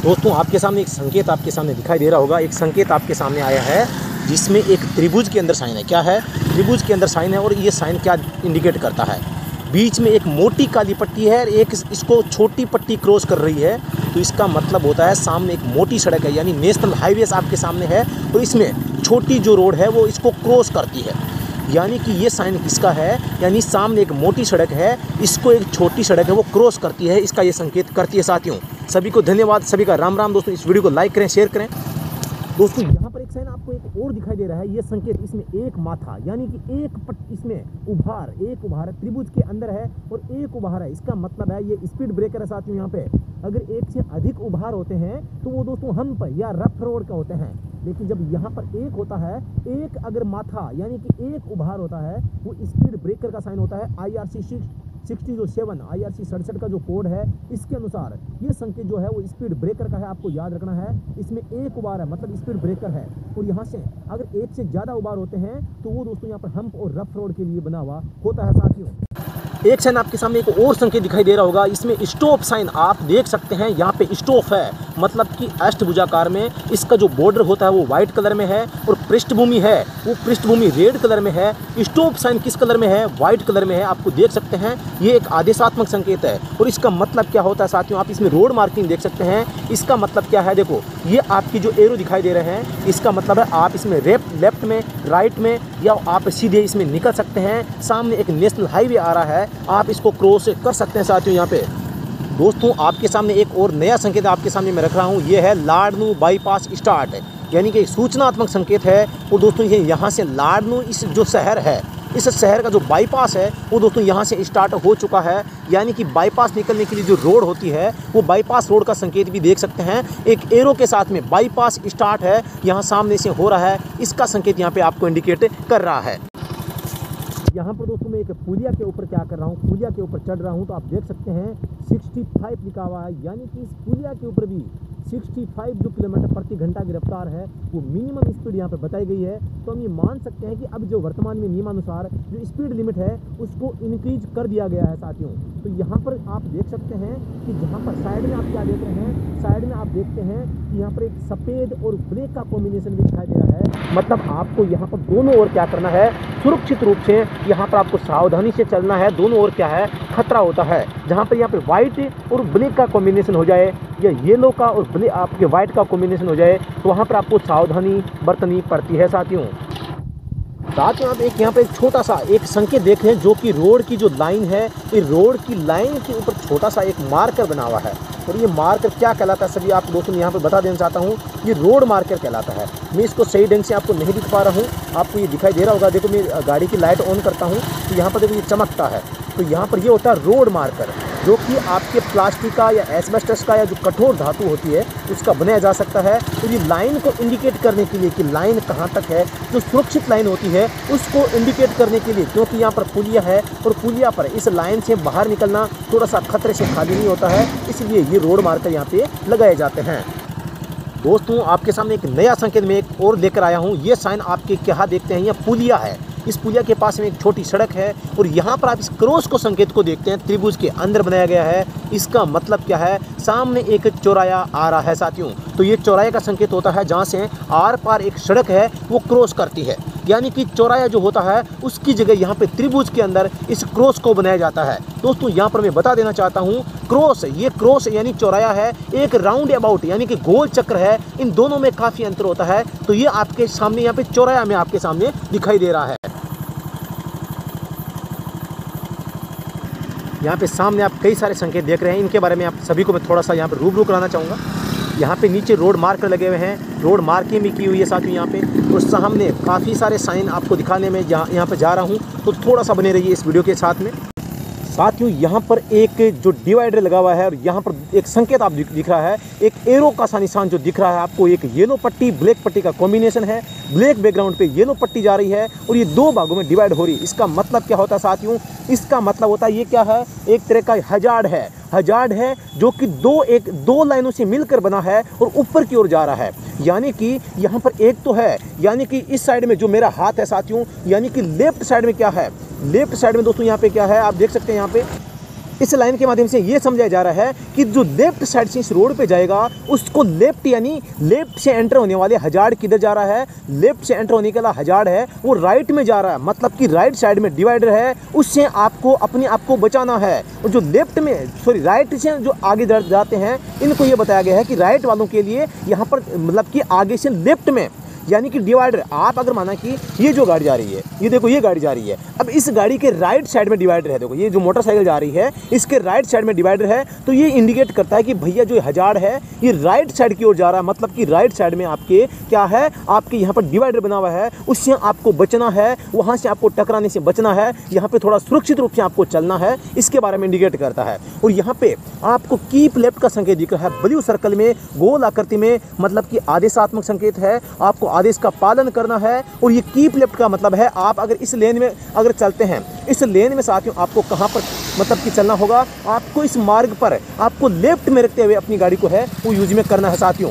दोस्तों आपके सामने एक संकेत आपके सामने दिखाई दे रहा होगा। एक संकेत आपके सामने आया है जिसमें एक त्रिभुज के अंदर साइन है। क्या है? त्रिभुज के अंदर साइन है। और ये साइन क्या इंडिकेट करता है? बीच में एक मोटी काली पट्टी है, एक इसको छोटी पट्टी क्रॉस कर रही है। तो इसका मतलब होता है सामने एक मोटी सड़क है, यानी नेशनल हाईवे आपके सामने है और इसमें छोटी जो रोड है वो इसको क्रॉस करती है। यानी कि ये साइन किसका है? यानी सामने एक मोटी सड़क है, इसको एक छोटी सड़क है वो क्रॉस करती है, इसका ये संकेत करती है। साथियों सभी को धन्यवाद, सभी का राम राम। दोस्तों इस वीडियो को लाइक करें, शेयर करें। दोस्तों यहाँ पर एक साइन आपको एक और दिखाई दे रहा है। ये संकेत, इसमें एक माथा यानी कि इसमें उभार, एक उभार है, त्रिभुज के अंदर है और एक उभार है। इसका मतलब है ये स्पीड ब्रेकर है। साथियों यहाँ पे अगर एक से अधिक उभार होते हैं तो वो दोस्तों हम्प या रफ रोड का होते हैं। लेकिन जब यहाँ पर एक होता है, एक अगर माथा यानी कि एक उभार होता है, वो स्पीड ब्रेकर का साइन होता है। IRC 6007 IRC 67 का जो कोड है, इसके अनुसार ये संकेत जो है वो स्पीड ब्रेकर का है। आपको याद रखना है, इसमें एक उबार है मतलब स्पीड ब्रेकर है। और यहाँ से अगर एक से ज़्यादा उबार होते हैं तो वो दोस्तों यहाँ पर हम्प और रफ रोड के लिए बना हुआ होता है। साथियों एक साइन आपके सामने एक और संकेत दिखाई दे रहा होगा। इसमें स्टॉप साइन आप देख सकते हैं। यहाँ पे स्टॉप है मतलब कि अष्टभुजाकार में इसका जो बॉर्डर होता है वो व्हाइट कलर में है और पृष्ठभूमि है वो पृष्ठभूमि रेड कलर में है। स्टॉप साइन किस कलर में है? व्हाइट कलर में है। आपको देख सकते हैं ये एक आदेशात्मक संकेत है। और इसका मतलब क्या होता है साथियों? आप इसमें रोड मार्किंग देख सकते हैं। इसका मतलब क्या है? देखो ये आपकी जो एरो दिखाई दे रहे हैं, इसका मतलब है आप इसमें लेफ्ट में, राइट में या आप सीधे इसमें निकल सकते हैं। सामने एक नेशनल हाईवे आ रहा है, आप इसको क्रॉस कर सकते हैं। साथियों यहाँ पे दोस्तों आपके सामने एक और नया संकेत आपके सामने मैं रख रहा हूँ। ये है लाडनू बाईपास स्टार्ट, यानी कि सूचनात्मक संकेत है। और दोस्तों ये यहाँ से लाडनू इस जो शहर है, इस शहर का जो बाईपास है वो दोस्तों यहाँ से स्टार्ट हो चुका है। यानी कि बाईपास निकलने के लिए जो रोड होती है वो बाईपास रोड का संकेत भी देख सकते हैं। एक एरो के साथ में बाईपास स्टार्ट है, यहाँ सामने से हो रहा है, इसका संकेत यहाँ पे आपको इंडिकेट कर रहा है। यहाँ पर दोस्तों मैं एक पुलिया के ऊपर क्या कर रहा हूँ, पुलिया के ऊपर चढ़ रहा हूँ। तो आप देख सकते हैं 65 लिखा हुआ है, यानी कि इस पुलिया के ऊपर भी 65 जो किलोमीटर प्रति घंटा की रफ्तार है वो मिनिमम स्पीड यहाँ पे बताई गई है। तो हम ये मान सकते हैं कि अब जो वर्तमान में नियमानुसार जो स्पीड लिमिट है उसको इंक्रीज कर दिया गया है। साथियों तो यहाँ पर आप देख सकते हैं कि जहाँ पर साइड में आप क्या देख रहे हैं, साइड में आप देखते हैं कि यहाँ पर एक सफ़ेद और ब्लैक का कॉम्बिनेशन भी दिखाई दे रहा है। मतलब आपको यहाँ पर दोनों ओर क्या करना है, सुरक्षित रूप से यहाँ पर आपको सावधानी से चलना है। दोनों ओर क्या है, खतरा होता है। जहाँ पर यहाँ पे व्हाइट और ब्लैक का कॉम्बिनेशन हो जाए या येलो का और ब्लैक आपके व्हाइट का कॉम्बिनेशन हो जाए तो वहाँ पर आपको सावधानी बरतनी पड़ती है। साथियों आप एक यहाँ पे एक छोटा सा एक संकेत देख रहे हैं जो कि रोड की जो लाइन है, ये रोड की लाइन के ऊपर छोटा सा एक मार्कर बना हुआ है। और ये मार्कर क्या कहलाता है सभी आप दोस्तों यहाँ पे बता देना चाहता हूँ। ये रोड मार्कर कहलाता है। मैं इसको सही ढंग से आपको नहीं दिख पा रहा हूँ, आपको ये दिखाई दे रहा होगा। देखो मैं गाड़ी की लाइट ऑन करता हूँ तो यहाँ पर देखो ये चमकता है। तो यहाँ पर ये होता है रोड मार्कर, जो कि आपके प्लास्टिक का या एस्बेस्टस का या जो कठोर धातु होती है उसका बनाया जा सकता है। तो ये लाइन को इंडिकेट करने के लिए कि लाइन कहाँ तक है, जो सुरक्षित लाइन होती है उसको इंडिकेट करने के लिए, क्योंकि यहाँ पर पुलिया है और पुलिया पर इस लाइन से बाहर निकलना थोड़ा सा खतरे से खाली नहीं होता है, इसलिए ये रोड मार्कर यहाँ पे लगाए जाते हैं। दोस्तों आपके सामने एक नया संकेत मैं एक और लेकर आया हूँ। ये साइन आपके क्या देखते हैं, यह पुलिया है। इस पुलिया के पास में एक छोटी सड़क है और यहाँ पर आप इस क्रॉस को संकेत को देखते हैं, त्रिभुज के अंदर बनाया गया है। इसका मतलब क्या है, सामने एक चौराया आ रहा है। साथियों तो ये चौराहे का संकेत होता है जहाँ से आर पार एक सड़क है वो क्रॉस करती है। यानी कि चौराया जो होता है उसकी जगह यहाँ पे त्रिभुज के अंदर इस क्रॉस को बनाया जाता है। दोस्तों यहाँ पर मैं बता देना चाहता हूँ, क्रॉस ये क्रॉस यानी चौराया है, एक राउंड अबाउट यानी कि गोल चक्र है, इन दोनों में काफ़ी अंतर होता है। तो ये आपके सामने यहाँ पे चौराया में आपके सामने दिखाई दे रहा है। यहाँ पे सामने आप कई सारे संकेत देख रहे हैं, इनके बारे में आप सभी को मैं थोड़ा सा यहाँ पे रूबरू कराना चाहूँगा। यहाँ पे नीचे रोड मार्कर लगे हुए हैं, रोड मार्किंग भी की हुई है साथियों यहाँ पे। और सामने काफ़ी सारे साइन आपको दिखाने में यहाँ पे जा रहा हूँ, तो थोड़ा सा बने रहिए इस वीडियो के साथ में। साथियों यहाँ पर एक जो डिवाइडर लगा हुआ है और यहाँ पर एक संकेत आप दिख रहा है, एक एरो का सा निशान जो दिख रहा है आपको, एक येलो पट्टी ब्लैक पट्टी का कॉम्बिनेशन है। ब्लैक बैकग्राउंड पे येलो पट्टी जा रही है और ये दो भागों में डिवाइड हो रही है। इसका मतलब क्या होता है साथियों, इसका मतलब होता है ये क्या है, एक तरह का हजार्ड है जो कि दो लाइनों से मिलकर बना है और ऊपर की ओर जा रहा है। यानी कि यहाँ पर एक तो है, यानी कि इस साइड में जो मेरा हाथ है साथियों, यानी कि लेफ्ट साइड में क्या है, लेफ्ट साइड में दोस्तों यहाँ पे क्या है आप देख सकते हैं, यहाँ पे इस लाइन के माध्यम से ये समझाया जा रहा है कि जो लेफ्ट साइड से इस रोड पे जाएगा उसको लेफ्ट यानी लेफ्ट से एंटर होने वाले हजार्ड किधर जा रहा है, लेफ्ट से एंटर होने वाला हजार्ड है वो राइट में जा रहा है, मतलब कि राइट साइड में डिवाइडर है, उससे आपको अपने आप को बचाना है। और जो लेफ्ट में राइट से जो आगे जाते हैं इनको ये बताया गया है कि राइट वालों के लिए यहाँ पर मतलब कि आगे से लेफ्ट में यानी कि डिवाइडर, आप अगर माना कि ये जो गाड़ी जा रही है, ये देखो ये गाड़ी जा रही है, अब इस गाड़ी के राइट साइड में डिवाइडर है, देखो ये जो मोटरसाइकिल जा रही है इसके राइट साइड में डिवाइडर है, तो ये इंडिकेट करता है कि भैया जो हजार्ड है ये राइट साइड की ओर जा रहा है, मतलब कि राइट साइड में आपके क्या है, आपके यहाँ पर डिवाइडर बना हुआ है, उससे आपको बचना है, वहाँ से आपको टकराने से बचना है, यहाँ पे थोड़ा सुरक्षित रूप से आपको चलना है, इसके बारे में इंडिकेट करता है। और यहाँ पे आपको कीप लेफ्ट का संकेत दिख रहा है ब्लू सर्कल में, गोल आकृति में, मतलब कि आदेशात्मक संकेत है, आपको आदेश का पालन करना है। और ये कीप लेफ्ट का मतलब है आप अगर इस लेन में अगर चलते हैं, इस लेन में साथियों आपको कहाँ पर मतलब कि चलना होगा, आपको इस मार्ग पर आपको लेफ्ट में रखते हुए अपनी गाड़ी को है वो यूज में करना है साथियों।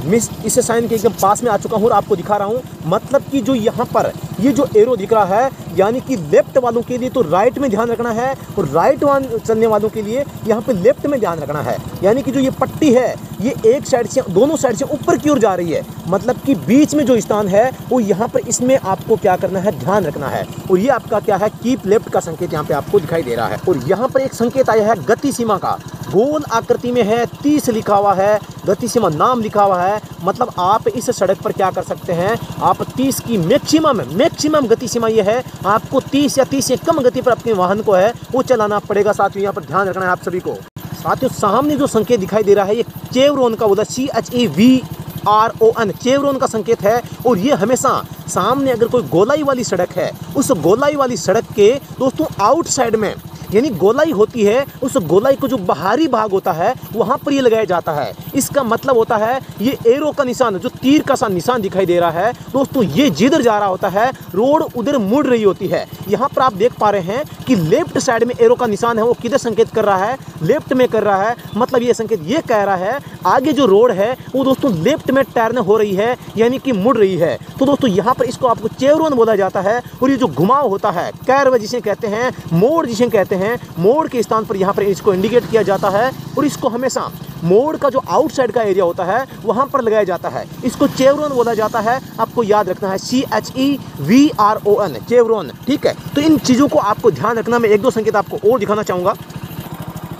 मिस इस साइन के एकदम पास में आ चुका हूँ और आपको दिखा रहा हूँ, मतलब कि जो यहाँ पर ये जो एरो दिख रहा है यानी कि लेफ्ट वालों के लिए तो राइट में ध्यान रखना है और राइट चलने वालों के लिए यहाँ पे लेफ्ट में ध्यान रखना है। यानी कि जो ये पट्टी है ये एक साइड से दोनों साइड से ऊपर की ओर जा रही है, मतलब कि बीच में जो स्थान है वो यहाँ पर इसमें आपको क्या करना है, ध्यान रखना है। और ये आपका क्या है, कीप लेफ्ट का संकेत यहाँ पे आपको दिखाई दे रहा है। और यहाँ पर एक संकेत आया है गति सीमा का, गोल आकृति में है, 30 लिखा हुआ है, गति सीमा नाम लिखा हुआ है, मतलब आप इस सड़क पर क्या कर सकते हैं, आप 30 की मैक्सिमम गति सीमा ये है, आपको 30 या 30 से कम गति पर अपने वाहन को है वो चलाना पड़ेगा साथियों, यहाँ पर ध्यान रखना है आप सभी को। साथियों सामने जो संकेत दिखाई दे रहा है ये चेवरोन का बोला CHEVRON चेवरोन का संकेत है। और ये हमेशा सामने अगर कोई गोलाई वाली सड़क है उस गोलाई वाली सड़क के दोस्तों आउटसाइड में यानी गोलाई होती है, उस गोलाई को जो बाहरी भाग होता है वहाँ पर ये लगाया जाता है। इसका मतलब होता है ये एरो का निशान, जो तीर का सा निशान दिखाई दे रहा है दोस्तों, ये जिधर जा रहा होता है रोड उधर मुड़ रही होती है। यहाँ पर आप देख पा रहे हैं कि लेफ्ट साइड में एरो का निशान है वो किधर संकेत कर रहा है, लेफ्ट में कर रहा है, मतलब ये संकेत ये कह रहा है आगे जो रोड है वो दोस्तों लेफ्ट में टर्न हो रही है यानी कि मुड़ रही है। तो दोस्तों यहाँ पर इसको आपको चेवरोन बोला जाता है। और ये जो घुमाव होता है, कर्व जिसे कहते हैं, मोड़ जिसे कहते हैं, मोड़ के स्थान पर यहाँ पर इसको इंडिकेट किया जाता है। और इसको हमेशा मोड़ का जो आउटसाइड का एरिया होता है वहाँ पर लगाया जाता है, इसको चेवरोन बोला जाता है। आपको याद रखना है CHEVRON चेवरोन, ठीक है। तो इन चीज़ों को आपको ध्यान रखना। मैं एक दो संकेत आपको और दिखाना चाहूँगा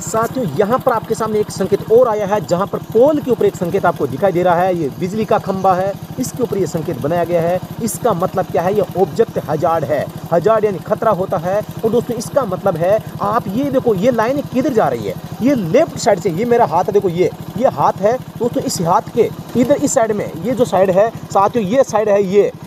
साथियों। यहाँ पर आपके सामने एक संकेत और आया है, जहाँ पर पोल के ऊपर एक संकेत आपको दिखाई दे रहा है, ये बिजली का खंबा है, इसके ऊपर ये संकेत बनाया गया है। इसका मतलब क्या है, ये ऑब्जेक्ट हजार्ड है, हजार्ड यानी खतरा होता है। और दोस्तों इसका मतलब है आप ये देखो ये लाइन किधर जा रही है, ये लेफ्ट साइड से, ये मेरा हाथ है, देखो ये हाथ है दोस्तों, इस हाथ के इधर इस साइड में ये जो साइड है साथियों, ये साइड है,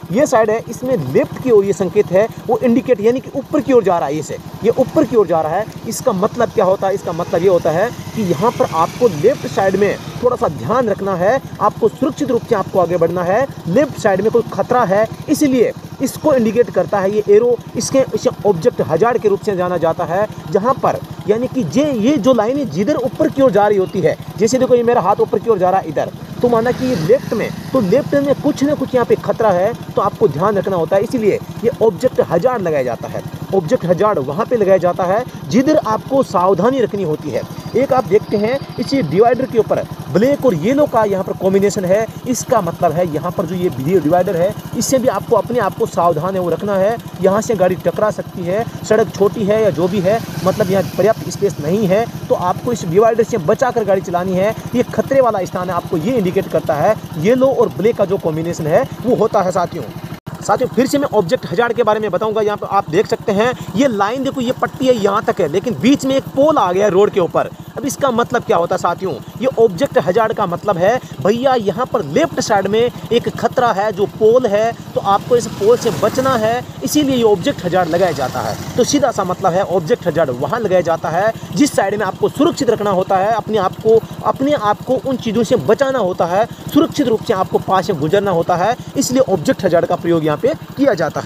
ये साइड है, इसमें लेफ्ट की ओर ये संकेत है वो इंडिकेट यानी कि ऊपर की ओर जा रहा है, ये ऊपर की ओर जा रहा है। इसका मतलब क्या होता है, इसका मतलब ये होता है कि यहाँ पर आपको लेफ्ट साइड में थोड़ा सा ध्यान रखना है, आपको सुरक्षित रूप से आपको आगे बढ़ना है। लेफ्ट साइड में कोई खतरा है, इसलिए इसको इंडिकेट करता है ये एरो, इसे ऑब्जेक्ट हजार्ड के रूप से जाना जाता है। जहाँ पर यानी कि ये जो लाइन जिधर ऊपर की ओर जा रही होती है, जैसे देखो ये मेरा हाथ ऊपर की ओर जा रहा है इधर, तो माना कि ये लेफ्ट में, तो लेफ्ट में कुछ ना कुछ यहाँ पे खतरा है, तो आपको ध्यान रखना होता है। इसीलिए ये ऑब्जेक्ट हजार्ड लगाया जाता है। ऑब्जेक्ट हजार्ड वहाँ पे लगाया जाता है जिधर आपको सावधानी रखनी होती है। एक आप देखते हैं इसी डिवाइडर के ऊपर ब्लैक और येलो का यहाँ पर कॉम्बिनेशन है, इसका मतलब है यहाँ पर जो ये डिवाइडर है इससे भी आपको अपने आप को सावधान है वो रखना है। यहाँ से गाड़ी टकरा सकती है, सड़क छोटी है या जो भी है, मतलब यहाँ पर्याप्त स्पेस नहीं है, तो आपको इस डिवाइडर से बचाकर गाड़ी चलानी है। ये खतरे वाला स्थान है, आपको ये इंडिकेट करता है। येलो और ब्लैक का जो कॉम्बिनेशन है वो होता है साथियों। फिर से मैं ऑब्जेक्ट हजार्ड के बारे में बताऊंगा। यहाँ पर आप देख सकते हैं ये लाइन देखो, ये पट्टी है यहाँ तक है, लेकिन बीच में एक पोल आ गया है रोड के ऊपर। अब इसका मतलब क्या होता है साथियों, ये ऑब्जेक्ट हजार्ड का मतलब है भैया यहाँ पर लेफ्ट साइड में एक खतरा है, जो पोल है, तो आपको इस पोल से बचना है, इसीलिए ये ऑब्जेक्ट हजार्ड लगाया जाता है। तो सीधा सा मतलब है ऑब्जेक्ट हजार्ड वहाँ लगाया जाता है जिस साइड में आपको सुरक्षित रखना होता है, अपने आप को उन चीज़ों से बचाना होता है, सुरक्षित रूप से आपको पास से गुजरना होता है, इसलिए ऑब्जेक्ट हजार्ड का प्रयोग यहाँ पे किया जाता है।